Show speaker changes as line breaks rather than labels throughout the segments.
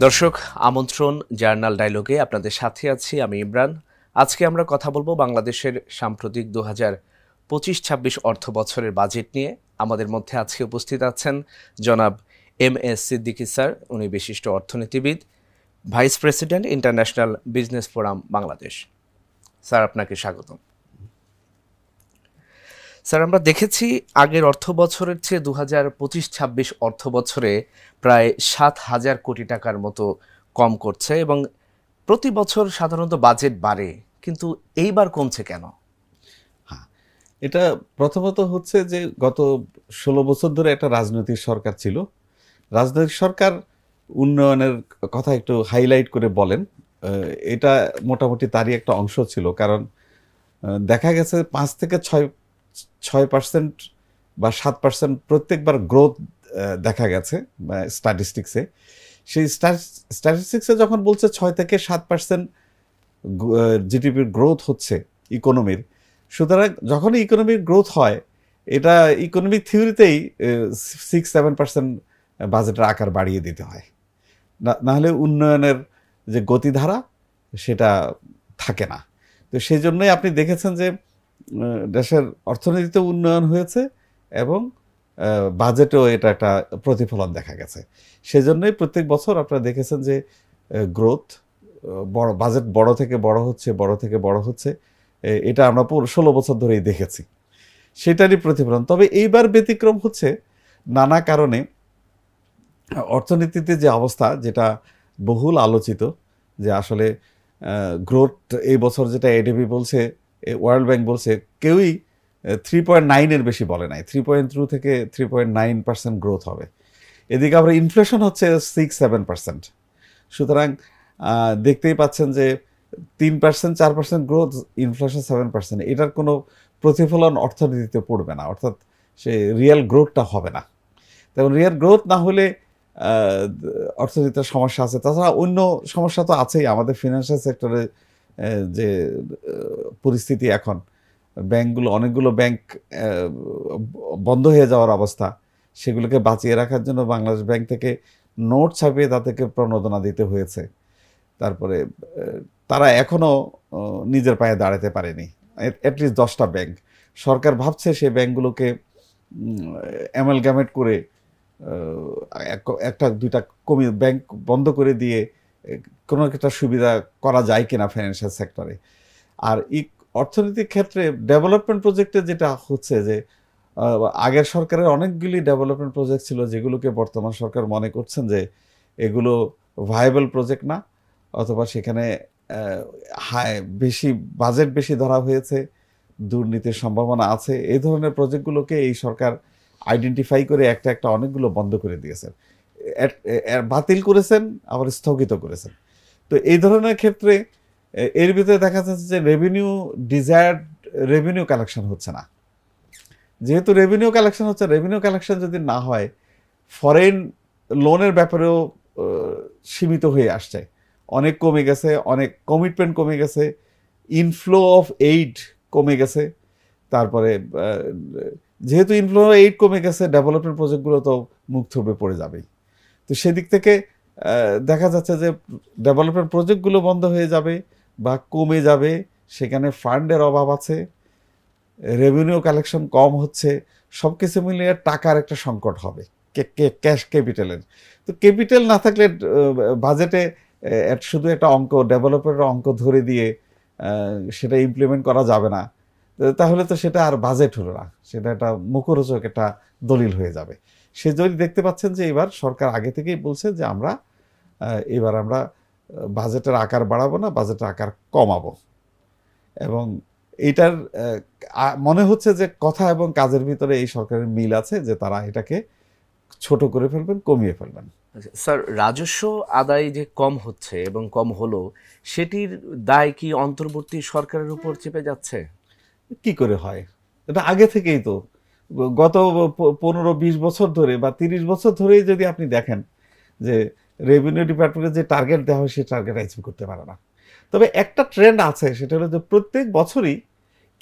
দর্শক, আমন্ত্রণ জার্নাল ডায়লগে আপনাদের সাথে আছি আমি ইমরান। আজকে আমরা কথা বলবো বাংলাদেশের সাম্প্রতিক 2025-26 অর্থ বছরের বাজেট নিয়ে। আমাদের মধ্যে আজকে উপস্থিত আছেন জনাব MS সিদ্দিকী স্যার। উনি বিশিষ্ট অর্থনীতিবিদ, vice president, international business forum Bangladesh. Sir, আপনাকে স্বাগতম। স্যার, আমরা দেখেছি আগের অর্থ বছরের চেয়ে 2025-26 অর্থ বছরে প্রায় 7,000 কোটি টাকার মতো কম করছে এবং প্রতি বছর সাধারণত বাজেট বাড়ে, কিন্তু এইবার কমছে কেন?
হ্যাঁ, এটা প্রথমত হচ্ছে যে গত 16 বছর ধরে একটা রাজনৈতিক সরকার ছিল। রাজনৈতিক সরকার উন্নয়নের কথা একটু হাইলাইট করে বলেন, এটা মোটামুটি তারই একটা অংশ ছিল। কারণ দেখা গেছে 5 থেকে 6% বা 7% প্রত্যেকবার গ্রোথ দেখা গেছে স্ট্যাটিস্টিক্সে। সেই স্ট্যাটিস্টিক্সে যখন বলছে 6 থেকে 7% জিডিপির গ্রোথ হচ্ছে ইকোনমির, সুতরাং যখন ইকোনমির গ্রোথ হয়, এটা ইকোনমিক থিওরিতেই 6-7% বাজেটের আকার বাড়িয়ে দিতে হয়, নাহলে উন্নয়নের যে গতিধারা সেটা থাকে না। তো সেই জন্যই আপনি দেখেছেন যে দেশের অর্থনীতিতে উন্নয়ন হয়েছে এবং বাজেটেও এটা একটা প্রতিফলন দেখা গেছে। সেজন্যই প্রত্যেক বছর আপনারা দেখেছেন যে গ্রোথ বড়, বাজেট বড় থেকে বড় হচ্ছে, বড় থেকে বড় হচ্ছে। এটা আমরা পুরো 16 বছর ধরেই দেখেছি, সেটারই প্রতিফলন। তবে এইবার ব্যতিক্রম হচ্ছে নানা কারণে। অর্থনীতিতে যে অবস্থা, যেটা বহুল আলোচিত, যে আসলে গ্রোথ এই বছর যেটা এডিবি বলছে, ওয়ার্ল্ড ব্যাংক বলছে, কেউই 3.9-এর বেশি বলে নাই। 3.2 থেকে 3.9% গ্রোথ হবে। এদিকে আবার ইনফ্লেশন হচ্ছে 6-7%। সুতরাং দেখতেই পাচ্ছেন যে 3%, 4% গ্রোথ, ইনফ্লেশন 7%, এটার কোনো প্রতিফলন অর্থনীতিতে পড়বে না, অর্থাৎ সে রিয়েল গ্রোথটা হবে না। তেমন রিয়েল গ্রোথ না হলে অর্থনীতিতে সমস্যা আছে। তাছাড়া অন্য সমস্যা তো আছেই। আমাদের ফিনান্সিয়াল সেক্টরে যে পরিস্থিতি এখন, ব্যাংকগুলো, অনেকগুলো ব্যাংক বন্ধ হয়ে যাওয়ার অবস্থা, সেগুলোকে বাঁচিয়ে রাখার জন্য বাংলাদেশ ব্যাংক থেকে নোট ছাপিয়ে তাদেরকে প্রণোদনা দিতে হয়েছে। তারপরে তারা এখনও নিজের পায়ে দাঁড়াতে পারেনি। অ্যাটলিস্ট 10টা ব্যাংক। সরকার ভাবছে সেই ব্যাংকগুলোকে অ্যামালগামেট করে একটা দুইটা ব্যাংক বন্ধ করে দিয়ে কোনো একটা সুবিধা করা যায় কিনা ফাইন্যান্সিয়াল সেক্টরে। আর অর্থনৈতিক ক্ষেত্রে ডেভেলপমেন্ট প্রজেক্টে যেটা হচ্ছে যে আগের সরকারের অনেকগুলি ডেভেলপমেন্ট প্রজেক্ট ছিল, যেগুলোকে বর্তমান সরকার মনে করছেন যে এগুলো ভায়াবল প্রজেক্ট না, অথবা সেখানে বেশি বাজেট বেশি ধরা হয়েছে, দুর্নীতির সম্ভাবনা আছে। এই ধরনের প্রজেক্টগুলোকে এই সরকার আইডেন্টিফাই করে একটা একটা অনেকগুলো বন্ধ করে দিয়েছেন, বাতিল করেছেন, আবার স্থগিত করেছেন। তো এই ধরনের ক্ষেত্রে এর ভিতরে দেখা যাচ্ছে যে ডিজায়ার্ড রেভিনিউ কালেকশন হচ্ছে না। যেহেতু রেভিনিউ কালেকশন হচ্ছে, রেভিনিউ কালেকশন যদি না হয়, ফরেন লোনের ব্যাপারেও সীমিত হয়ে আসছে, অনেক কমে গেছে, অনেক কমিটমেন্ট কমে গেছে, ইনফ্লো অফ এইড কমে গেছে। তারপরে যেহেতু ইনফ্লো অফ এইড কমে গেছে, ডেভেলপমেন্ট প্রজেক্টগুলো তো মুখ থুবড়ে পড়ে যাবেই। তো সেদিক থেকে দেখা যাচ্ছে যে ডেভেলপমেন্ট প্রজেক্টগুলো বন্ধ হয়ে যাবে বা কমে যাবে, সেখানে ফান্ডের অভাব আছে, রেভিনিউ কালেকশন কম হচ্ছে, সব কিছু মিলিয়ে টাকার একটা সংকট হবে, ক্যাশ ক্যাপিটালের। তো ক্যাপিটাল না থাকলে বাজেটে শুধু একটা অঙ্ক, ডেভেলপমেন্টের অঙ্ক ধরে দিয়ে সেটা ইমপ্লিমেন্ট করা যাবে না। তাহলে তো সেটা আর বাজেট হলো না, সেটা একটা মুখরোচক একটা দলিল হয়ে যাবে। সে যদি দেখতে পাচ্ছেন যে এবার সরকার আগে থেকেই বলছে যে এবার আমরা বাজেটের আকার বাড়াবো না, বাজেটের আকার কমাবো। এবং এইটার মনে হচ্ছে যে কথা এবং কাজের ভিতরে এই সরকারের মিল আছে, যে তারা এটাকে ছোট করে ফেলবেন, কমিয়ে ফেলবেন।
স্যার, রাজস্ব আদায় যে কম হচ্ছে এবং কম হলো, সেটির দায় কি অন্তর্বর্তী সরকারের উপর চেপে যাচ্ছে?
কি করে হয়? এটা আগে থেকেই তো, গত 15-20 বছর ধরে বা 30 বছর ধরেই যদি আপনি দেখেন যে রেভিনিউ ডিপার্টমেন্টের যে টার্গেট দেওয়া হয়, সেই টার্গেট অ্যাচিভ করতে পারে না। তবে একটা ট্রেন্ড আছে, সেটা হলো যে প্রত্যেক বছরই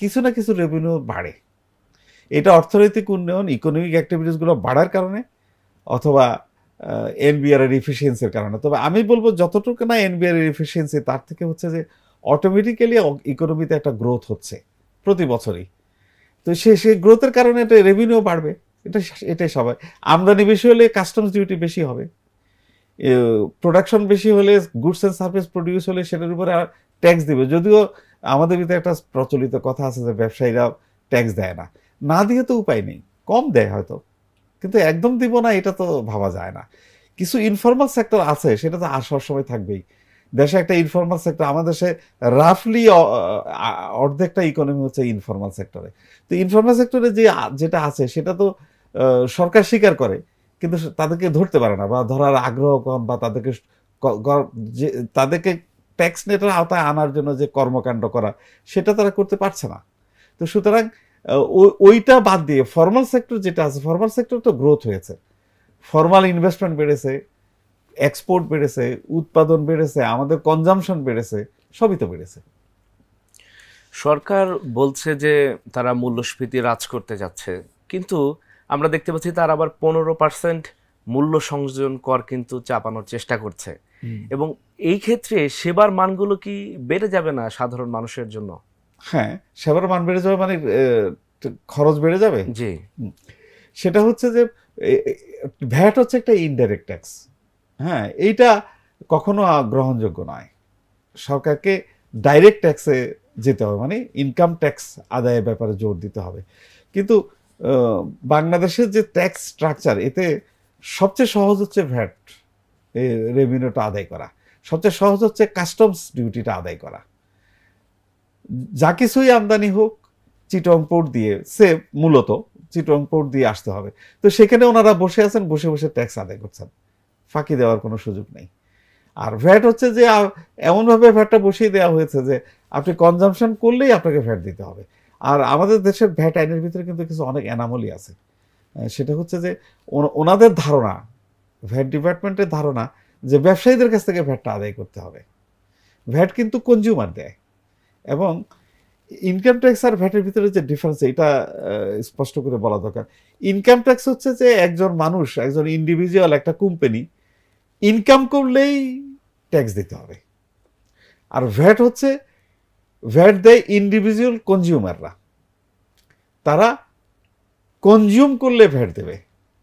কিছু না কিছু রেভিনিউ বাড়ে। এটা অর্থনৈতিক উন্নয়ন, ইকোনমিক অ্যাক্টিভিটিসগুলো বাড়ার কারণে, অথবা এনবিআর এর ইফিসিয়েন্সির কারণে। তবে আমি বলবো যতটুকু না এনবিআর এর ইফিসিয়েন্সি, তার থেকে হচ্ছে যে অটোমেটিক্যালি ইকোনমিতে একটা গ্রোথ হচ্ছে প্রতি বছরই। তো সেই গ্রোথের কারণে এটা রেভিনিউ বাড়বে, এটাই সবাই। আমদানি বেশি হলে কাস্টমস ডিউটি বেশি হবে, প্রোডাকশন বেশি হলে, গুডস অ্যান্ড সার্ভিস প্রডিউস হলে সেটার উপরে ট্যাক্স দিবে। যদিও আমাদের ভিতরে একটা প্রচলিত কথা আছে যে ব্যবসায়ীরা ট্যাক্স দেয় না, না দিয়ে তো উপায় নেই, কম দেয় হয়তো, কিন্তু একদম দিব না এটা তো ভাবা যায় না। কিছু ইনফর্মাল সেক্টর আছে, সেটা তো আর সবসময় থাকবেই। দেশে একটা ইনফর্মাল সেক্টর, আমাদের দেশে রাফলি অর্ধেকটা ইকোনমি হচ্ছে ইনফর্মাল সেক্টরে। তো ইনফর্মাল সেক্টরে যেটা আছে সেটা তো সরকার স্বীকার করে, কিন্তু তাদেরকে ধরতে পারে না, বা ধরার আগ্রহ কম, বা তাদেরকে ট্যাক্স নেটের আওতায় আনার জন্য যে কর্মকাণ্ড করা সেটা তারা করতে পারছে না। তো সুতরাং ওইটা বাদ দিয়ে ফর্মাল সেক্টর যেটা আছে, ফর্মাল সেক্টর তো গ্রোথ হয়েছে, ফর্মাল ইনভেস্টমেন্ট বেড়েছে, এক্সপোর্ট বেড়েছে, উৎপাদন বেড়েছে, আমাদের কনজামশন বেড়েছে, সবই তো বেড়েছে।
সরকার বলছে যে তারা মূল্যস্ফীতি হ্রাস করতে যাচ্ছে, কিন্তু আমরা দেখতে পাচ্ছি তার আবার 15% মূল্য সংযোজন কর কিন্তু চাপানোর চেষ্টা করছে। এবং এই ক্ষেত্রে সেবার মানগুলো কি বেড়ে যাবে না সাধারণ মানুষের জন্য?
হ্যাঁ, সেবার মান বেড়ে যাবে মানে খরচ বেড়ে যাবে।
জি,
সেটা হচ্ছে যে ভ্যাট হচ্ছে একটা ইনডাইরেক্ট ট্যাক্স। হ্যাঁ, এইটা কখনো গ্রহণযোগ্য নয়। সরকারকে ডাইরেক্ট ট্যাক্সে যেতে হবে, মানে ইনকাম ট্যাক্স আদায়ের ব্যাপারে জোর দিতে হবে। কিন্তু বাংলাদেশের যে ট্যাক্স স্ট্রাকচার, এতে সবচেয়ে সহজ হচ্ছে ভ্যাট রেভিনিউটা আদায় করা, সবচেয়ে সহজ হচ্ছে কাস্টমস ডিউটিটা আদায় করা। যা কিছুই আমদানি হোক চিটং পোর্ট দিয়ে, সে মূলত চিটং পোর্ট দিয়ে আসতে হবে। তো সেখানে ওনারা বসে আছেন, বসে বসে ট্যাক্স আদায় করছেন, ফাঁকি দেওয়ার কোনো সুযোগ নেই। আর ভ্যাট হচ্ছে যে এমনভাবে ভ্যাটটা বসিয়ে দেওয়া হয়েছে যে আপনি কনজামশন করলেই আপনাকে ভ্যাট দিতে হবে। আর আমাদের দেশের ভ্যাট আইনের ভিতরে কিন্তু কিছু অনেক অ্যানামলি আছে। সেটা হচ্ছে যে ওনাদের ধারণা, ভ্যাট ডিপার্টমেন্টের ধারণা যে ব্যবসায়ীদের কাছ থেকে ভ্যাটটা আদায় করতে হবে। ভ্যাট কিন্তু কনজিউমার দেয়। এবং ইনকাম ট্যাক্স আর ভ্যাটের ভিতরে যে ডিফারেন্স, এটা স্পষ্ট করে বলা দরকার। ইনকাম ট্যাক্স হচ্ছে যে একজন মানুষ, একজন ইন্ডিভিজুয়াল, একটা কোম্পানি ইনকাম করলেই ট্যাক্স দিতে হবে। আর ভ্যাট হচ্ছে, ভ্যাট দেয় ইন্ডিভিজুয়াল কনজিউমাররা, তারা কনজিউম করলে ভ্যাট দেবে।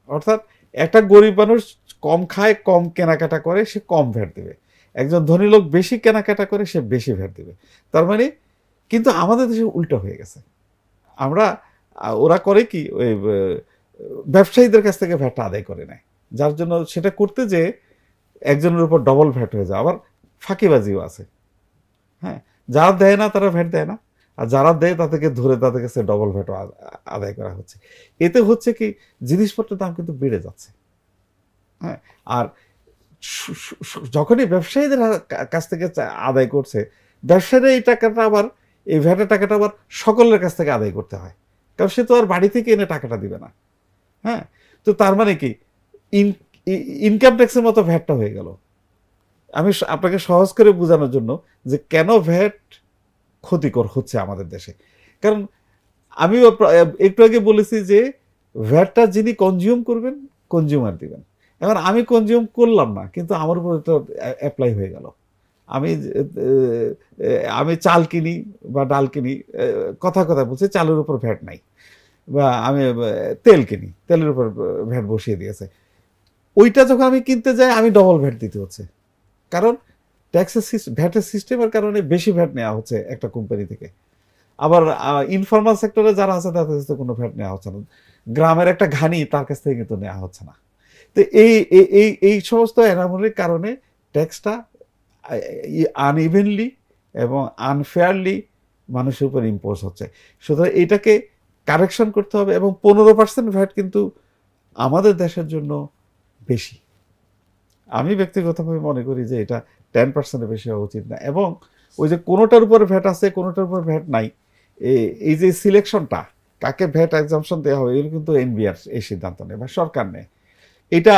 অর্থাৎ একটা গরিব মানুষ কম খায়, কম কেনাকাটা করে, সে কম ভ্যাট দেবে। একজন ধনী লোক বেশি কেনাকাটা করে, সে বেশি ভ্যাট দেবে। তার মানে কিন্তু আমাদের দেশে উল্টো হয়ে গেছে। ওরা করে কি, ওই ব্যবসায়ীদের কাছ থেকে ভ্যাটটা আদায় করে নেয়, যার জন্য সেটা করতে যে একজনের উপর ডবল ভ্যাট হয়ে যায়। আবার ফাঁকিবাজিও আছে। হ্যাঁ, যারা দেয় না তারা ভ্যাট দেয় না, আর যারা দেয় তাদেরকে ধরে তাদের কাছে ডবল ভ্যাটও আদায় করা হচ্ছে। এতে হচ্ছে কি, জিনিসপত্রের দাম কিন্তু বেড়ে যাচ্ছে। হ্যাঁ, আর যখনই ব্যবসায়ীদের কাছ থেকে আদায় করছে, ব্যবসায়ীরা এই টাকাটা আবার, এই ভ্যাটের টাকাটা আবার সকলের কাছ থেকে আদায় করতে হয়, কারণ সে তো আর বাড়ি থেকে এনে টাকাটা দিবে না। হ্যাঁ, তো তার মানে কি, ইনকাম ট্যাক্সের মতো ভ্যাটটা হয়ে গেল। আমি আপনাকে সহজ করে বোঝানোর জন্য যে কেন ভ্যাট ক্ষতিকর হচ্ছে আমাদের দেশে, কারণ আমি একটু আগে বলেছি যে ভ্যাটটা যিনি কনজিউম করবেন, কনজিউমার দিবেন। এবার আমি কনজিউম করলাম না, কিন্তু আমার উপর এটা অ্যাপ্লাই হয়ে গেল। আমি চাল কিনি বা ডাল কিনি, কথা বলছি, চালের উপর ভ্যাট নাই। বা আমি তেল কিনি, তেলের উপর ভ্যাট বসিয়ে দিয়েছে। ওইটা যখন আমি কিনতে যাই, আমি ডবল ভ্যাট দিতে হচ্ছে, কারণ ট্যাক্সের ভ্যাটের সিস্টেমের কারণে বেশি ভ্যাট নেওয়া হচ্ছে একটা কোম্পানি থেকে। আবার ইনফর্মাল সেক্টরে যারা আছে তাদের কাছ থেকে কোনো ভ্যাট নেওয়া হচ্ছে না, গ্রামের একটা ঘানি তার কাছ থেকে কিন্তু নেওয়া হচ্ছে না। তো এই সমস্ত এনামলির কারণে ট্যাক্সটা আনইভেনলি এবং আনফেয়ারলি মানুষের উপর ইম্পোজ হচ্ছে। সুতরাং এইটাকে কারেকশন করতে হবে। এবং 15% ভ্যাট কিন্তু আমাদের দেশের জন্য বেশি। আমি ব্যক্তিগতভাবে মনে করি যে এটা 10% বেশি হওয়া উচিত না। এবং ওই যে কোনোটার উপর ভ্যাট আছে, কোনোটার উপর ভ্যাট নাই, এই যে সিলেকশনটা, কাকে ভ্যাট এক্সাম্পশন দেওয়া হবে, এগুলো কিন্তু এনবিআর এই সিদ্ধান্ত নেয় বা সরকার নেয়। এটা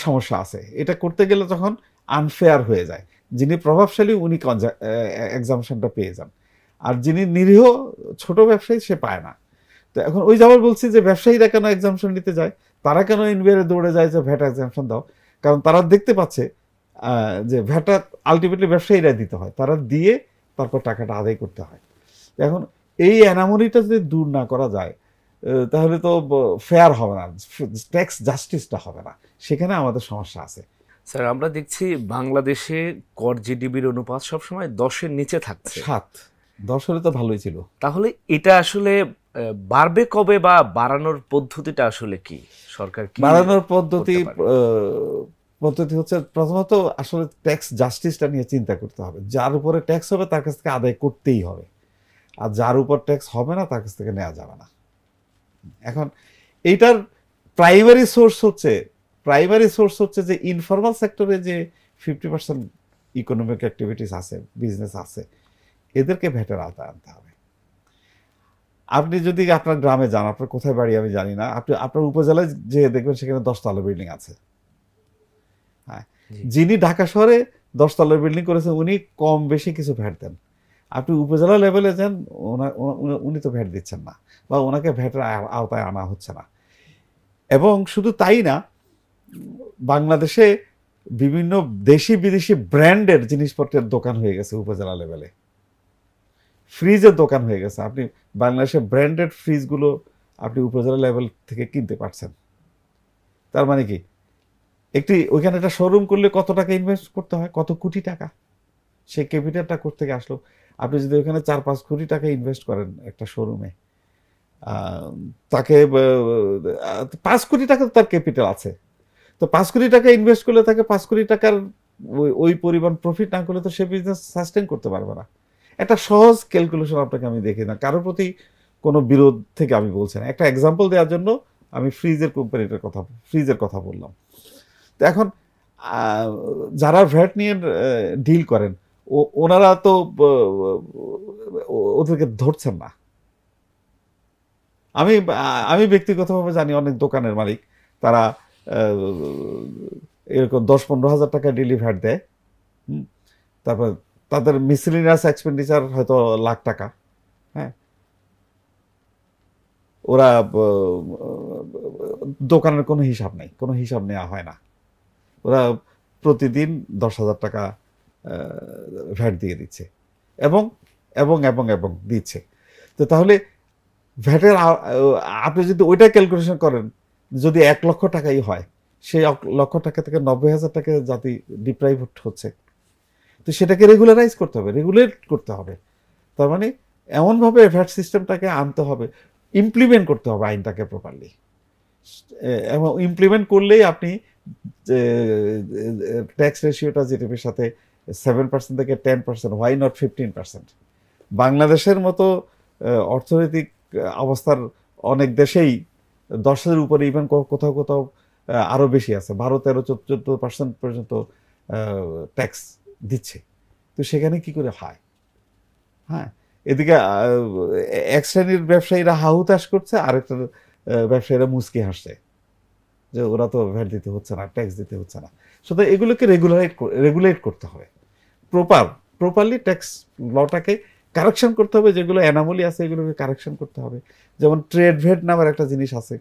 সমস্যা আছে। এটা করতে গেলে তখন আনফেয়ার হয়ে যায়। যিনি প্রভাবশালী উনি এক্সাম্পশনটা পেয়ে যান, আর যিনি নিরীহ ছোট ব্যবসায়ী সে পায় না। তো এখন ওই যেমন বলছি যে ব্যবসায়ীরা কেন এক্সাম্পশন নিতে যায়, তারা কেন এনবিআর দৌড়ে যায় যে ভ্যাট এক্সাম্পশন দাও? কারণ তারা দেখতে পাচ্ছে যে ভ্যাটটা আলটিমেটলি ব্যবসায়ীরা দিতে হয়, তারা দিয়ে তারপর টাকাটা আদায় করতে হয়। এখন এই অ্যানামরিটা যদি দূর না করা যায় তাহলে তো ফেয়ার হবে না, ট্যাক্স জাস্টিসটা হবে না, সেখানে আমাদের সমস্যা আছে।
স্যার আমরা দেখছি বাংলাদেশে কর জিডিপির অনুপাত সবসময় 10-এর নিচে থাকছে।
7-10 হলে তো ভালোই ছিল।
তাহলে এটা আসলে বাড়বে কবে, বা বাড়ানোর পদ্ধতিটা আসলে কি? সরকার কি
বাড়ানোর পদ্ধতি
করতে পারে?
পদ্ধতি হচ্ছে প্রথমত আসলে ট্যাক্স জাস্টিসটা নিয়ে চিন্তা করতে হবে। যার উপরে ট্যাক্স হবে তার কাছ থেকে আদায় করতেই হবে, আর যার উপর ট্যাক্স হবে না তার কাছ থেকে নেওয়া যাবে না। এখন এইটার প্রাইমারি সোর্স হচ্ছে যে ইনফর্মাল সেক্টরে যে 50% ইকোনমিক অ্যাক্টিভিটিস আছে, বিজনেস আছে, এদেরকে ভ্যাটের আওতায় আনতে হবে। আপনি যদি আপনার গ্রামে যান, আপনার কোথায় বাড়ি আমি জানি না, আপনি আপনার উপজেলায় যে দেখবেন সেখানে 10 তলা বিল্ডিং আছে। হ্যাঁ, যিনি ঢাকা শহরে 10 তলার বিল্ডিং করেছেন উনি কম বেশি কিছু ভ্যাট দেন। আপনি উপজেলা লেভেলে যান, উনি তো ভ্যাট দিচ্ছেন না, বা ওনাকে ভ্যাটের আওতায় আনা হচ্ছে না। এবং শুধু তাই না, বাংলাদেশে বিভিন্ন দেশি বিদেশি ব্র্যান্ডের জিনিসপত্রের দোকান হয়ে গেছে উপজেলা লেভেলে, ফ্রিজের দোকান হয়ে গেছে। আপনি বাংলাদেশের ব্র্যান্ডেড ফ্রিজগুলো আপনি উপজেলা লেভেল থেকে কিনতে পারছেন। তার মানে কি, ওইখানে একটা শোরুম করলে কত টাকা ইনভেস্ট করতে হয়, কত কোটি টাকা, সেই ক্যাপিটালটা করতে গিয়ে আসলো। আপনি যদি ওইখানে 4-5 কোটি টাকা ইনভেস্ট করেন একটা শোরুমে, তাকে 5 কোটি টাকা তার ক্যাপিটাল আছে, তো 5 কোটি টাকা ইনভেস্ট করলে তাকে 5 কোটি টাকার ওই পরিমাণ প্রফিট না করলে তো সে বিজনেস সাস্টেন করতে পারবে না। একটা সহজ ক্যালকুলেশন আপনাকে আমি দেখি না, কারোর প্রতি কোনো বিরোধ থেকে আমি বলছি না, একটা এক্সাম্পল দেওয়ার জন্য আমি ফ্রিজের কথা বললাম। তো এখন যারা ভ্যাট নিয়ে ডিল করেন ওনারা তো ওদেরকে ধরছেন না। আমি ব্যক্তিগতভাবে জানি অনেক দোকানের মালিক, তারা এরকম 10-15 হাজার টাকা ডেলি ভ্যাট দেয়। তারপর তাদের মিসেলিনিয়াস এক্সপেন্ডিচার হয়তো লাখ টাকা। হ্যাঁ, ওরা দোকানের কোনো হিসাব নাই, কোনো হিসাব নেওয়া হয় না, ওরা প্রতিদিন 10,000 টাকা ভ্যাট দিয়ে দিচ্ছে এবং এবং এবং এবং দিচ্ছে। তো তাহলে ভ্যাটের আপনি যদি ওইটা ক্যালকুলেশন করেন, যদি 1 লক্ষ টাকাই হয়, সেই 1 লক্ষ টাকা থেকে 90,000 টাকা জাতি ডিপ্রাইভ হচ্ছে। তো সেটাকে রেগুলারাইজ করতে হবে, রেগুলেট করতে হবে। তার মানে এমনভাবে ভ্যাট সিস্টেমটাকে আনতে হবে, ইমপ্লিমেন্ট করতে হবে আইনটাকে প্রপারলি। এবং ইমপ্লিমেন্ট করলেই আপনি ট্যাক্স রেশিওটা জিডিপির সাথে 7% থেকে 10%, হোয়াই নট 15%। বাংলাদেশের মতো অর্থনৈতিক অবস্থার অনেক দেশেই 10-এর উপরে, ইভেন কোথাও কোথাও আরও বেশি আছে, 12-13-14% পর্যন্ত ট্যাক্স দিচ্ছে। তো সেখানে কি করে হয়? হ্যাঁ, এদিকে এক শ্রেণীর ব্যবসায়ীরা হাহুতাশ করছে, আরেকটা ব্যবসায়ীরা মুচকি হাসছে যে ওরা তো ভ্যাট দিতে হচ্ছে না, ট্যাক্স দিতে হচ্ছে না। সুতরাং এগুলোকে রেগুলেট করতে হবে, প্রপারলি ট্যাক্স লটাকে কারেকশন করতে হবে, যেগুলো অ্যানামলি আছে এগুলোকে কারেকশন করতে হবে। যেমন ট্রেড ভ্যাট নামের একটা জিনিস আছে,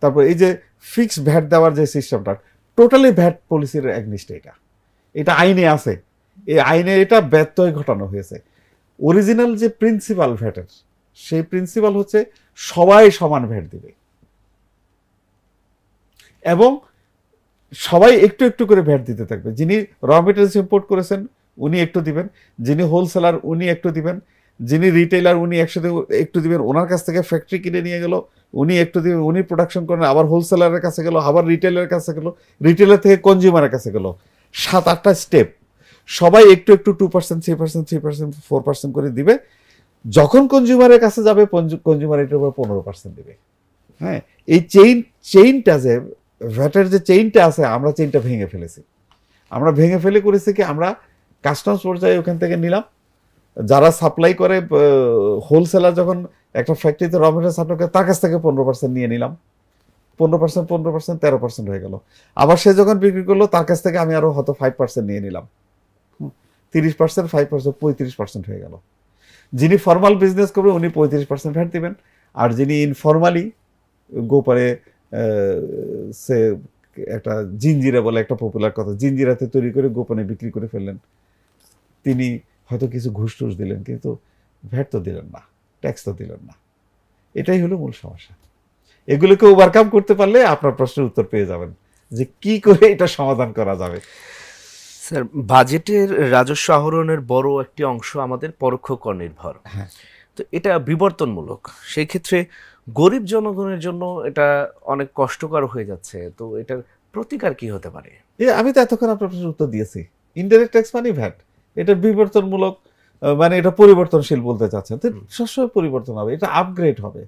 তারপর এই যে ফিক্সড ভ্যাট দেওয়ার যে সিস্টেমটা, টোটালি ভ্যাট পলিসির একনিষ্ঠ, এটা আইনে আছে, এই আইনে এটা ব্যত্যয় ঘটানো হয়েছে। অরিজিনাল যে প্রিন্সিপাল ভ্যাটের, সেই প্রিন্সিপাল হচ্ছে সবাই সমান ভ্যাট দিবে এবং সবাই একটু একটু করে ভ্যাট দিতে থাকবে। যিনি র মেটেরিয়ালস ইম্পোর্ট করেছেন উনি একটু দিবেন, যিনি হোলসেলার উনি একটু দিবেন, যিনি রিটেইলার উনি একসাথে একটু দিবেন, ওনার কাছ থেকে ফ্যাক্টরি কিনে নিয়ে গেল উনি একটু দিবেন, উনি প্রোডাকশন করেন, আবার হোলসেলারের কাছে গেল, আবার রিটেইলারের কাছে গেল, রিটেইলার থেকে কনজিউমারের কাছে গেল, 7-8টা স্টেপ, সবাই একটু একটু 2%, 3%, 3%, 4% করে দিবে। যখন কনজিউমারের কাছে যাবে কনজিউমার এটার উপর 15% দিবে। হ্যাঁ, এই চেইনটা যে ভ্যাটের যে চেইনটা আছে, আমরা চেইনটা ভেঙে ফেলেছি। আমরা ভেঙে ফেলে করেছি কি, আমরা কাস্টমস পর্যায়ে ওখান থেকে নিলাম, যারা সাপ্লাই করে হোলসেলার যখন একটা ফ্যাক্টরিতে র মেটেরিয়াল সাপ্লাই করে তার কাছ থেকে 15% নিয়ে নিলাম, 15%, 13% হয়ে গেল। আবার সে যখন বিক্রি করলো তার কাছ থেকে আমি আরো হয়তো 5% নিয়ে নিলাম, 30%, 5%, 35% হয়ে গেল। যিনি ফর্মাল বিজনেস করবে উনি 35% ভ্যাট দিবেন, আর যিনি ইনফর্মালি গোপারে সে একটা জিঞ্জিরা বলে একটা পপুলার কথা, জিঞ্জিরাতে তৈরি করে গোপনে বিক্রি করে ফেললেন। তিনি হয়তো কিছু ঘুষ টুস দিলেন, কিন্তু ভ্যাট তো দিলেন না, ট্যাক্স তো দিলেন না। এটাই হলো মূল সমস্যা। এগুলোকে ওভারকাম করতে পারলে আপনার প্রশ্নের উত্তর পেয়ে যাবেন যে কি করে এটা সমাধান করা যাবে।
স্যার, বাজেটের রাজস্ব আহরণের বড় একটি অংশ আমাদের পরোক্ষ কর নির্ভর।
হ্যাঁ,
তো এটা বিবর্তনমূলক, সেই ক্ষেত্রে গরিব জনগণের জন্য এটা অনেক কষ্টকর হয়ে যাচ্ছে। তো এটার প্রতিকার কি হতে পারে?
আমি তো এতক্ষণ আপনার প্রশ্নের উত্তর দিয়েছি। ইনডাইরেক্ট ট্যাক্স মানে ভ্যাট, এটা বিবর্তনমূলক, মানে এটা পরিবর্তনশীল বলতে চাচ্ছেন। তো সবসময় পরিবর্তন হবে, এটা আপগ্রেড হবে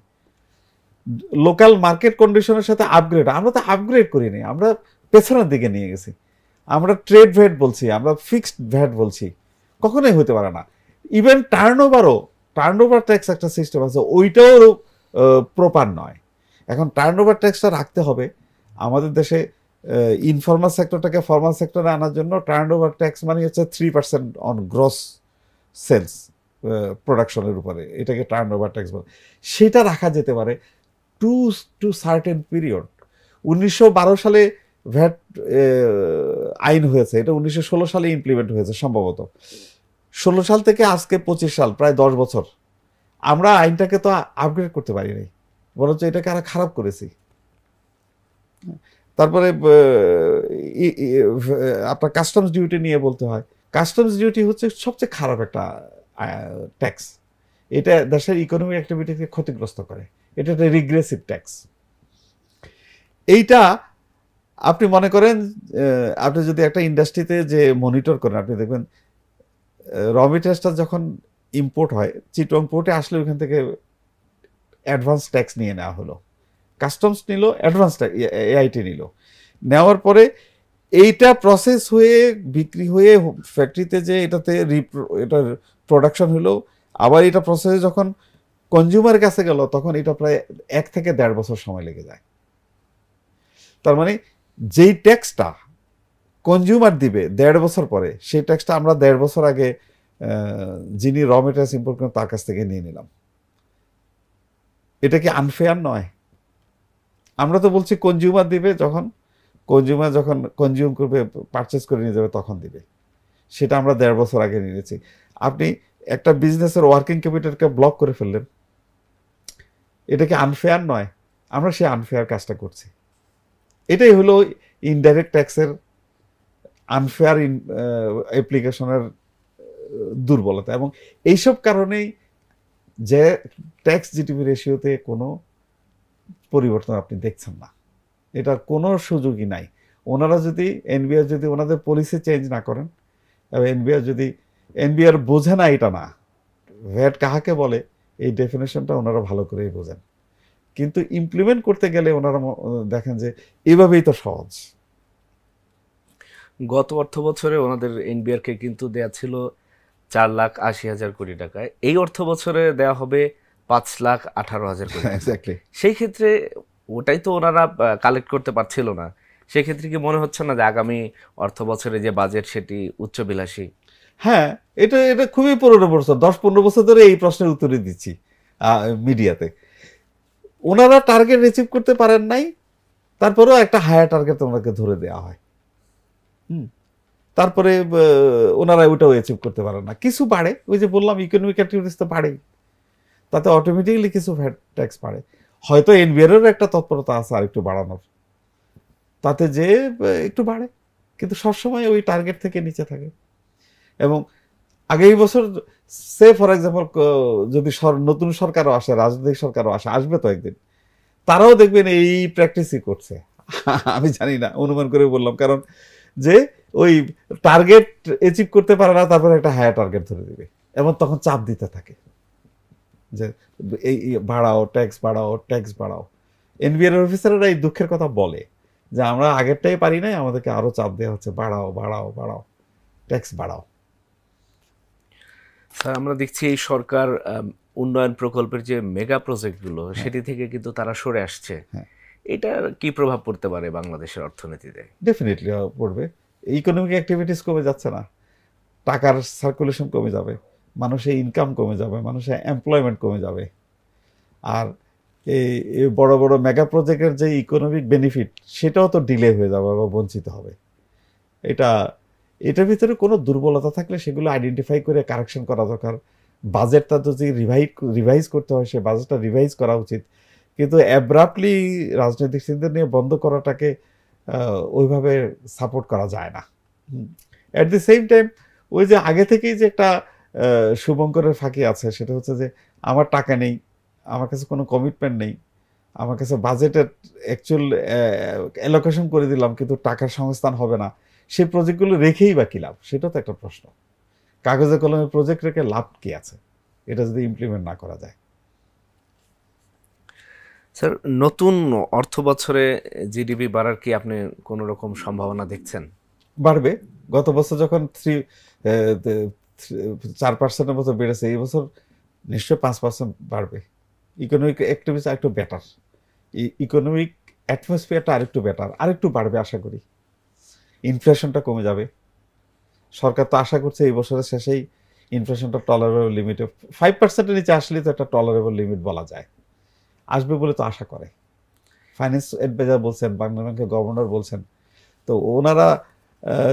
লোকাল মার্কেট কন্ডিশনের সাথে। আপগ্রেড, আমরা তো আপগ্রেড করিনি, আমরা পেছনের দিকে নিয়ে গেছি। আমরা ট্রেড ভ্যাট বলছি, আমরা ফিক্সড ভ্যাট বলছি, কখনোই হতে পারে না। ইভেন টার্নওভার ট্যাক্স একটা সিস্টেম আছে, ওইটাও প্রপার নয়। এখন টার্নওভার ট্যাক্সটা রাখতে হবে। আমাদের দেশে ইনফর্মাল সেক্টরটাকে ফর্মাল সেক্টরে আনার জন্য টার্নওভার ট্যাক্স মানে হচ্ছে 3% অন গ্রস সেলস প্রোডাকশনের উপরে, এটাকে টার্নওভার ট্যাক্স বলে। সেটা রাখা যেতে পারে টু সার্টেন পিরিয়ড। 1912 সালে ভ্যাট আইন হয়েছে, এটা 1916 সালে ইমপ্লিমেন্ট হয়েছে সম্ভবত। 16 সাল থেকে আজকে 25 সাল, প্রায় 10 বছর আমরা আইনটাকে তো আপগ্রেড করতে পারি নাই, বরঞ্চ এটাকে আরো খারাপ করেছি। তারপরে আপনার কাস্টমস ডিউটি নিয়ে বলতে হয়। কাস্টমস ডিউটি হচ্ছে সবচেয়ে খারাপ একটা ট্যাক্স। এটা দেশের ইকোনমিক অ্যাক্টিভিটিকে ক্ষতিগ্রস্ত করে, এটা একটা রিগ্রেসিভ ট্যাক্স। এইটা আপনি মনে করেন, আপনি যদি একটা ইন্ডাস্ট্রিতে যে মনিটর করেন, আপনি দেখবেন র মেটেরিয়ালসটা যখন ইম্পোর্ট হয়, চিটং পোর্টে আসলে ওইখান থেকে অ্যাডভান্স ট্যাক্স নিয়ে নেওয়া হলো, কাস্টমস নিল, অ্যাডভান্স এআইটি নিল, নেওয়ার পরে এইটা প্রসেস হয়ে বিক্রি হয়ে ফ্যাক্টরিতে যে এটার প্রোডাকশন হলো, আবার এটা প্রসেসে যখন কনজিউমার কাছে গেল, তখন এটা প্রায় 1 থেকে 1.5 বছর সময় লেগে যায়। তার মানে যেই ট্যাক্সটা কনজিউমার দিবে 1.5 বছর পরে, সেই ট্যাক্সটা আমরা 1.5 বছর আগে যিনি র মেটেরিয়ালস ইম্পোর্ট করেন তার কাছ থেকে নিয়ে নিলাম। এটা কি আনফেয়ার নয়? আমরা তো বলছি কনজিউমার দিবে, যখন কনজিউম করবে, পারচেস করে নিয়ে যাবে, তখন দিবে। সেটা আমরা 1.5 বছর আগে নিয়েছি। আপনি একটা বিজনেসের ওয়ার্কিং ক্যাপিটালকে ব্লক করে ফেললেন, এটা কি আনফেয়ার নয়? আমরা সেই আনফেয়ার কাজটা করছি। এটাই হলো ইনডাইরেক্ট ট্যাক্সের আনফেয়ার অ্যাপ্লিকেশনের দুর্বলতা। এবং এইসব কারণেই যে ট্যাক্স জিডিপি রেশিওতে কোনো পরিবর্তন আপনি দেখছেন না, এটার কোনো সুযোগই নাই। ওনারা যদি এনবিআর যদি ওনাদের পলিসি চেঞ্জ না করেন, এবং এনবিআর বোঝে না এটা না, ভ্যাট কাহাকে বলে এই ডেফিনেশনটা ওনারা ভালো করেই বোঝেন, কিন্তু ইমপ্লিমেন্ট করতে গেলে ওনারা দেখেন যে এভাবেই তো সহজ।
গত অর্থ বছরে ওনাদের এনবিআরকে কিন্তু দেয়া ছিল 4,80,000 কোটি টাকায়, এই অর্থ বছরে দেয়া হবে 5,18,000 কোটি টাকা।
এক্স্যাক্টলি।
সেই ক্ষেত্রে ওটাই তো ওনারা কালেক্ট করতে পারছিল না। সেক্ষেত্রে কি মনে হচ্ছে না যে আগামী অর্থ বছরে যে বাজেট সেটি উচ্চবিলাসী?
হ্যাঁ, এটা এটা খুবই পুরনো বছর, 10-15 বছর ধরে এই প্রশ্নের উত্তরে দিচ্ছি মিডিয়াতে। ওনারা টার্গেট রিচিভ করতে পারেন নাই, তারপরেও একটা হায়ার টার্গেট ওনাকে ধরে দেওয়া হয়। তারপরে ওনারা ওইটাও অ্যাচিভ করতে পারেন না, কিছু বাড়ে, ওই যে বললাম ইকোনমিক অ্যাক্টিভিটিস তো বাড়েই, তাতে অটোমেটিক্যালি কিছু ভ্যাট ট্যাক্স বাড়ে। হয়তো এনবিআরেরও একটা তৎপরতা আছে আর একটু বাড়ানোর, তাতে যে একটু বাড়ে, কিন্তু সবসময় ওই টার্গেট থেকে নিচে থাকে। এবং আগামী বছর সে ফর এক্সাম্পল যদি নতুন সরকারও আসে, রাজনৈতিক সরকারও আসবে তো একদিন, তারাও দেখবেন এই প্র্যাকটিসই করছে। আমি জানি না, অনুমান করে বললাম, কারণ যে ওই টার্গেট অ্যাচিভ করতে পারে না, তারপরে একটা হায়ার টার্গেট ধরে দিবে, এবং তখন চাপ দিতে থাকে যে এই বাড়াও, ট্যাক্স বাড়াও, ট্যাক্স বাড়াও। এনবিআর অফিসাররা এই দুঃখের কথা বলে যে আমরা আগেরটাই পারি নাই, আমাদেরকে আরো চাপ দেওয়া হচ্ছে, বাড়াও বাড়াও বাড়াও, ট্যাক্স বাড়াও।
স্যার, আমরা দেখছি এই সরকার উন্নয়ন প্রকল্পের যে মেগা প্রজেক্টগুলো সেটি থেকে কিন্তু তারা সরে আসছে।
হ্যাঁ,
এটার কি প্রভাব পড়তে পারে বাংলাদেশের অর্থনীতিতে?
ডেফিনেটলি পড়বে। ইকোনমিক অ্যাক্টিভিটিস কমে যাচ্ছে না, টাকার সার্কুলেশন কমে যাবে, মানুষের ইনকাম কমে যাবে, মানুষের এমপ্লয়মেন্ট কমে যাবে। আর এই এই বড় বড় মেগা প্রজেক্টের যে ইকোনমিক বেনিফিট সেটাও তো ডিলে হয়ে যাবে বা বঞ্চিত হবে। এটা এটার ভিতরে কোনো দুর্বলতা থাকলে সেগুলো আইডেন্টিফাই করে কারেকশন করা দরকার। বাজেটটা যদি রিভাইজ করতে হয় সে বাজেটটা রিভাইজ করা উচিত, কিন্তু অ্যাব্রাপ্টলি রাজনৈতিক চিন্তা নিয়ে বন্ধ করাটাকে ওইভাবে সাপোর্ট করা যায় না। অ্যাট দি সেম টাইম ওই যে আগে থেকেই যে একটা শুভঙ্করের ফাঁকি আছে, সেটা হচ্ছে যে আমার টাকা নেই, আমার কাছে কোনো কমিটমেন্ট নেই, আমার কাছে বাজেটের অ্যাকচুয়াল অ্যালোকেশন করে দিলাম কিন্তু টাকার সংস্থান হবে না, সেই প্রজেক্টগুলো রেখেই বা কী লাভ? সেটা তো একটা প্রশ্ন। কাগজে কলমে প্রজেক্ট রেখে লাভ কি আছে এটা যদি ইমপ্লিমেন্ট না করা যায়?
স্যার, নতুন অর্থ বছরে জিডিপি বাড়ার কি আপনি কোনো রকম সম্ভাবনা দেখছেন?
বাড়বে। গত বছর যখন 4%-এর মতো বেড়েছে, এই বছর নিশ্চয়ই 5% বাড়বে। ইকোনমিক অ্যাক্টিভিটি আরেকটু বেটার, ইকোনমিক অ্যাটমসফিয়ারটা আরেকটু বেটার, আরেকটু বাড়বে আশা করি। ইনফ্লেশনটা কমে যাবে। সরকার তো আশা করছে এই বছরের শেষেই ইনফ্লেশনটা টলারেবল লিমিটে 5%-এর নিচে আসলেই তো একটা টলারেবল লিমিট বলা যায়, আসবে বলে তো আশা করে। ফাইন্যান্স অ্যাডভাইজার বলছেন, বাংলা ব্যাংকের গভর্নর বলছেন, তো ওনারা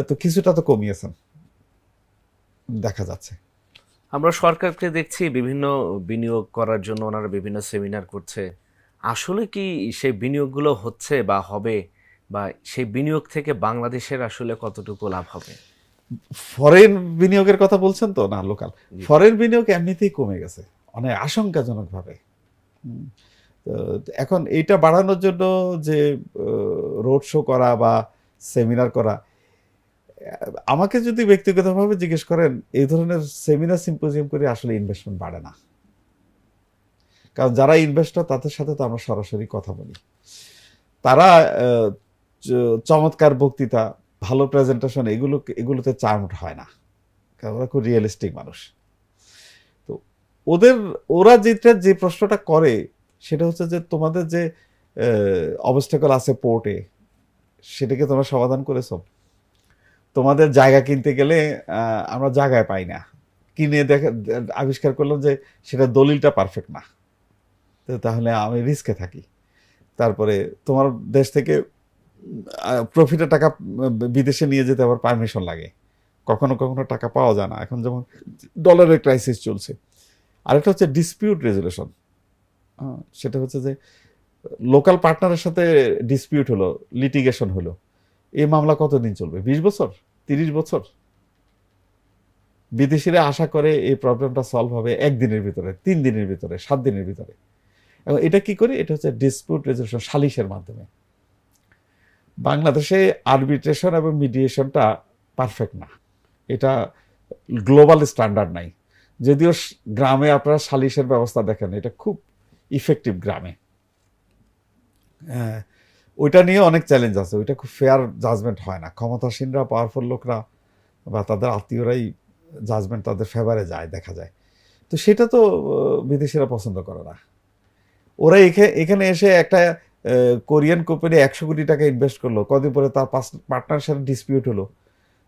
তো কিছুটা তো কমিয়েছেন দেখা যাচ্ছে।
আমরা সরকারকে দেখছি বিভিন্ন বিনিয়োগ করার জন্য ওনারা বিভিন্ন সেমিনার করছে। আসলে কি সেই বিনিয়োগগুলো হচ্ছে বা হবে, বা সেই বিনিয়োগ থেকে বাংলাদেশের আসলে কতটুকু লাভ হবে?
ফরেন বিনিয়োগের কথা বলছেন তো, না লোকাল?
জি।
ফরেন বিনিয়োগ এমনিতেই কমে গেছে অনেক আশঙ্কাজনকভাবে। হুম, তো এখন এইটা বাড়ানোর জন্য যে রোড শো করা বা সেমিনার করা, আমাকে যদি ব্যক্তিগতভাবে জিজ্ঞেস করেন, এই ধরনের সেমিনার সিম্পোজিয়াম করে আসলে ইনভেস্টমেন্ট বাড়ে না। কারণ যারা ইনভেস্টর তাদের সাথে তো আমরা সরাসরি কথা বলি, তারা চমৎকার বক্তৃতা, ভালো প্রেজেন্টেশন, এগুলোতে চার্মড হয় না, কারণ ওরা খুব রিয়েলিস্টিক মানুষ। তো ওরা যে প্রশ্নটা করে সেটা হচ্ছে যে তোমাদের যে অবস্টাকল আছে পোর্টে, সেটাকে তোমরা সমাধান করেছো? তোমাদের জায়গা কিনতে গেলে আমরা জায়গায় পাই না, কিনে আবিষ্কার করলাম যে সেটা দলিলটা পারফেক্ট না, তো তাহলে আমি রিস্কে থাকি। তারপরে তোমার দেশ থেকে প্রফিটের টাকা বিদেশে নিয়ে যেতে আবার পারমিশন লাগে, কখনো কখনো টাকা পাওয়া যায় না, এখন যেমন ডলারের ক্রাইসিস চলছে। আরেকটা হচ্ছে ডিসপিউট রেজুলেশন, সেটা হচ্ছে যে লোকাল পার্টনারের সাথে ডিসপিউট হলো, লিটিগেশন হলো, এই মামলা কতদিন চলবে? 20 বছর, 30 বছর? বিদেশিরা আশা করে এই প্রবলেমটা সলভ হবে 1 দিনের ভিতরে, 3 দিনের ভিতরে, 7 দিনের ভিতরে। এবং এটা কি করে? এটা হচ্ছে ডিসপিউট রেজুলেশন, সালিশের মাধ্যমে। বাংলাদেশে আরবিট্রেশন এবং মিডিয়েশনটা পারফেক্ট না, এটা গ্লোবাল স্ট্যান্ডার্ড নাই। যদিও গ্রামে আপনারা সালিশের ব্যবস্থা দেখেন, এটা খুব ইফেক্টিভ গ্রামে। হ্যাঁ, ওইটা নিয়ে অনেক চ্যালেঞ্জ আছে, ওইটা খুব ফেয়ার জাজমেন্ট হয় না, ক্ষমতাসীনরা, পাওয়ারফুল লোকরা বা তাদের আত্মীয়রাই জাজমেন্ট তাদের ফেভারে যায় দেখা যায়। তো সেটা তো বিদেশিরা পছন্দ করে না। ওরা এখানে এসে একটা কোরিয়ান কোম্পানি 100 কোটি টাকা ইনভেস্ট করলো, কদিন পরে তার পার্টনারের সাথে ডিসপিউট হলো,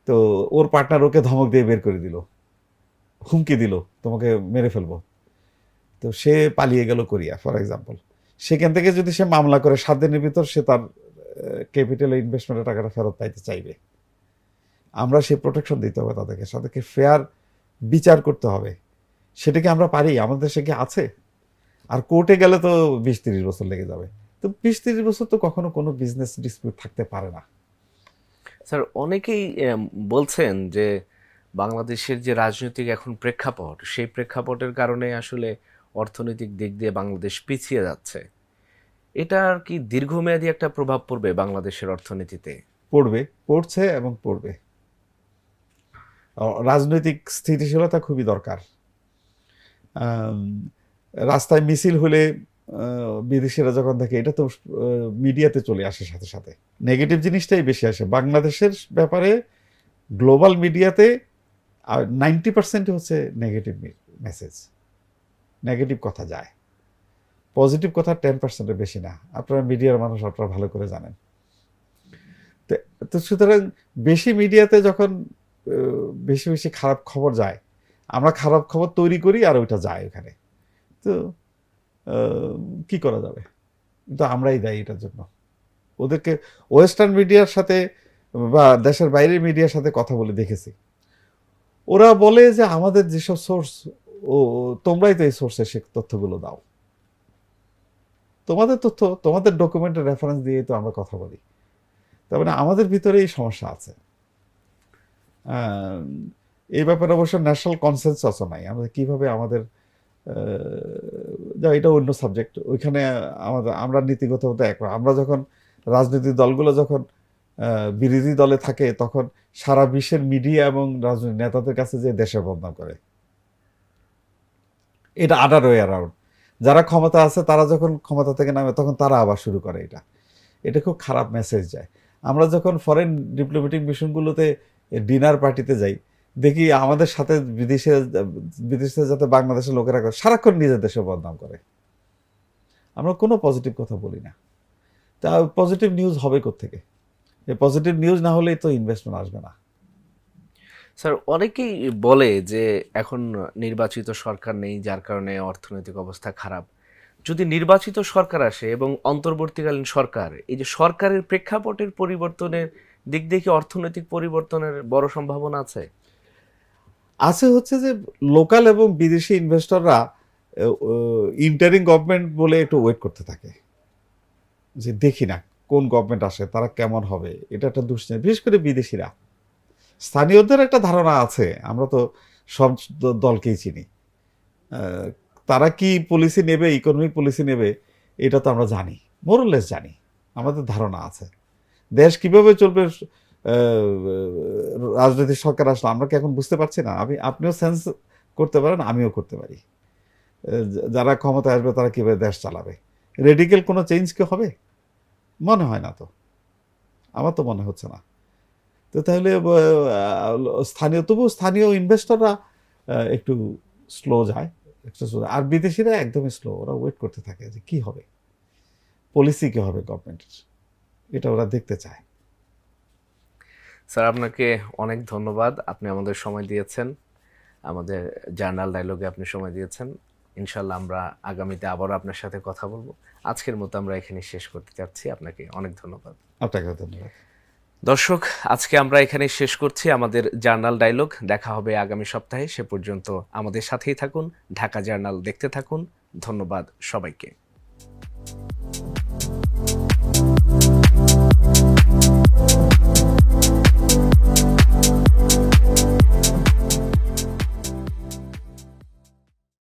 তো ওর পার্টনার ওকে ধমক দিয়ে বের করে দিল, হুমকি দিল তোমাকে মেরে ফেলবো, তো সে পালিয়ে গেল কোরিয়া ফর এক্সাম্পল। সেখান থেকে যদি সে মামলা করে 7 দিনের ভিতর সে তার ক্যাপিটাল ইনভেস্টমেন্টের টাকাটা ফেরত পাইতে চাইবে। আমরা সেই প্রোটেকশন দিতে হবে তাদেরকে ফেয়ার বিচার করতে হবে। সেটাকে আমরা পারি? আমাদের দেশে কি আছে? আর কোর্টে গেলে তো 20-30 বছর লেগে যাবে। তো 20-30 বছর তো কখনো কোনো বিজনেস ডিসপিউট থাকতে পারে না।
স্যার, অনেকেই বলছেন যে বাংলাদেশের যে রাজনৈতিক এখন প্রেক্ষাপট, সেই প্রেক্ষাপটের কারণে আসলে অর্থনৈতিক দিক দিয়ে বাংলাদেশ পিছিয়ে যাচ্ছে। এটার কি দীর্ঘমেয়াদী একটা প্রভাব পড়বে বাংলাদেশের অর্থনীতিতে?
পড়বে, পড়ছে এবং পড়বে। রাজনৈতিক স্থিতিশীলতা খুবই দরকার। রাস্তায় মিছিল হলে বিদেশিরা যখন দেখে, এটা তো মিডিয়াতে চলে আসে, সাথে সাথে নেগেটিভ জিনিসটাই বেশি আসে বাংলাদেশের ব্যাপারে। গ্লোবাল মিডিয়াতে 90% হচ্ছে নেগেটিভ মেসেজ, নেগেটিভ কথা যায়, পজিটিভ কথা 10%-এর বেশি না। আপনারা মিডিয়ার মানুষ, আপনারা ভালো করে জানেন। তো সুতরাং বেশি মিডিয়াতে যখন বেশি বেশি খারাপ খবর যায়, আমরা খারাপ খবর তৈরি করি আর ওইটা যায় ওখানে। তো কি করা যাবে? কিন্তু আমরাই দায়ী এটার জন্য। ওদেরকে ওয়েস্টার্ন মিডিয়ার সাথে বা দেশের বাইরের মিডিয়ার সাথে কথা বলে দেখেছি, ওরা বলে যে আমাদের যেসব সোর্স, ও তোমরাই তো এই সোর্সে সে তথ্যগুলো দাও, তোমাদের তথ্য, তোমাদের ডকুমেন্টের রেফারেন্স দিয়ে তো আমরা কথা বলি। তার মানে আমাদের ভিতরে এই সমস্যা আছে। এই ব্যাপারে অবশ্য ন্যাশনাল কনসেনসাসও নাই। আমরা কিভাবে আমাদের যা, এটা অন্য সাবজেক্ট। ওইখানে আমরা নীতিগতভাবে এক। আমরা যখন রাজনৈতিক দলগুলো যখন বিরোধী দলে থাকে, তখন সারা বিশ্বের মিডিয়া এবং রাজনৈতিক নেতাদের কাছে যে দেশের বদনাম করে। এটা আদার ওয়ে অ্যারাউন্ড। যারা ক্ষমতা আছে তারা যখন ক্ষমতা থেকে নামে, তখন তারা আবার শুরু করে। এটা খুব খারাপ মেসেজ যায়। আমরা যখন ফরেন ডিপ্লোম্যাটিক মিশনগুলোতে ডিনার পার্টিতে যাই, দেখি আমাদের সাথে বিদেশে যাতে বাংলাদেশের লোকেরা সারাক্ষণ নিজের দেশে বদনাম করে। আমরা কোনো পজিটিভ কথা বলি না। তা পজিটিভ নিউজ হবে কোত্থেকে? এই পজিটিভ নিউজ না হলেই তো ইনভেস্টমেন্ট আসবে না।
স্যার, অনেকেই বলে যে এখন নির্বাচিত সরকার নেই, যার কারণে অর্থনৈতিক অবস্থা খারাপ। যদি নির্বাচিত সরকার আসে এবং অন্তর্বর্তীকালীন সরকার, এই যে সরকারের প্রেক্ষাপটের পরিবর্তনের দিক দিয়ে কি অর্থনৈতিক পরিবর্তনের বড় সম্ভাবনা আছে?
আছে, হচ্ছে যে লোকাল এবং বিদেশি ইনভেস্টররা ইন্টারিং গভর্নমেন্ট বলে একটু ওয়েট করতে থাকে, যে দেখি না কোন গভর্নমেন্ট আসে, তারা কেমন হবে। এটা একটা দুশ্চিন্তা, বিশেষ করে বিদেশিরা। স্থানীয়দের একটা ধারণা আছে, আমরা তো সব দলকেই চিনি, তারা কি পলিসি নেবে, ইকোনমিক পলিসি নেবে, এটা তো আমরা জানি, মোরলেস জানি, আমাদের ধারণা আছে। দেশ কিভাবে চলবে, রাজনৈতিক সরকার আসলে আমরা কি এখন বুঝতে পারছি না? আপনিও সেন্স করতে পারেন, আমিও করতে পারি। যারা ক্ষমতায় আসবে তারা কিভাবে দেশ চালাবে। রেডিক্যাল কোনো চেঞ্জ কি হবে? মনে হয় না তো, আমার তো মনে হচ্ছে না। তো তাহলে তবু স্থানীয় ইনভেস্টররা একটু স্লো যায়, আর বিদেশিরা একদমই স্লো। ওরা ওয়েট করতে থাকে যে কি হবে, পলিসি কি হবে গভর্নমেন্টের, এটা ওরা দেখতে চায়।
স্যার, আপনাকে অনেক ধন্যবাদ। আপনি আমাদের সময় দিয়েছেন, আমাদের জার্নাল ডায়লগে আপনি সময় দিয়েছেন। ইনশাল্লাহ আমরা আগামীতে আবারও আপনার সাথে কথা বলবো। আজকের মতো আমরা এখানে শেষ করতে চাচ্ছি। আপনাকে অনেক ধন্যবাদ।
আপনাকে ধন্যবাদ।
দর্শক, আজকে আমরা এখানে শেষ করছি আমাদের জার্নাল ডায়লগ। দেখা হবে আগামী সপ্তাহে। সে পর্যন্ত আমাদের সাথেই থাকুন, ঢাকা জার্নাল দেখতে থাকুন। ধন্যবাদ সবাইকে।